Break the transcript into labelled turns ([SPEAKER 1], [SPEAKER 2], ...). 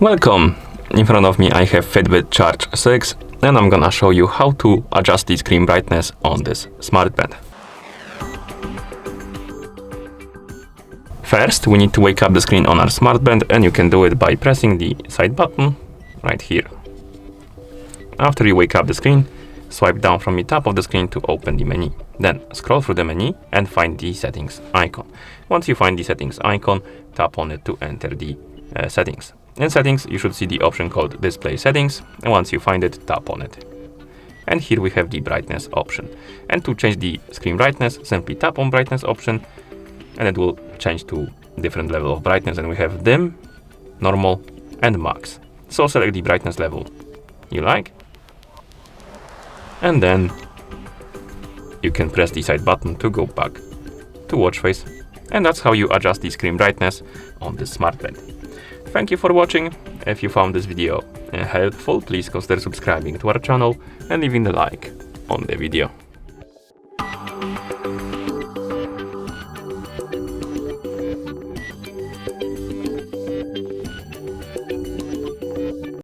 [SPEAKER 1] Welcome! In front of me I have FITBIT Charge 6 and I'm gonna show you how to adjust the screen brightness on this smartband. First, we need to wake up the screen on our smartband, and you can do it by pressing the side button right here. After you wake up the screen, swipe down from the top of the screen to open the menu. Then scroll through the menu and find the settings icon. Once you find the settings icon, tap on it to enter the settings. In settings, you should see the option called display settings, and once you find it, tap on it. And here we have the brightness option. And to change the screen brightness, simply tap on brightness option and it will change to different level of brightness, and we have dim, normal and max. So select the brightness level you like, and then you can press the side button to go back to watch face, and that's how you adjust the screen brightness on this smartband. Thank you for watching. If you found this video helpful, please consider subscribing to our channel and leaving a like on the video.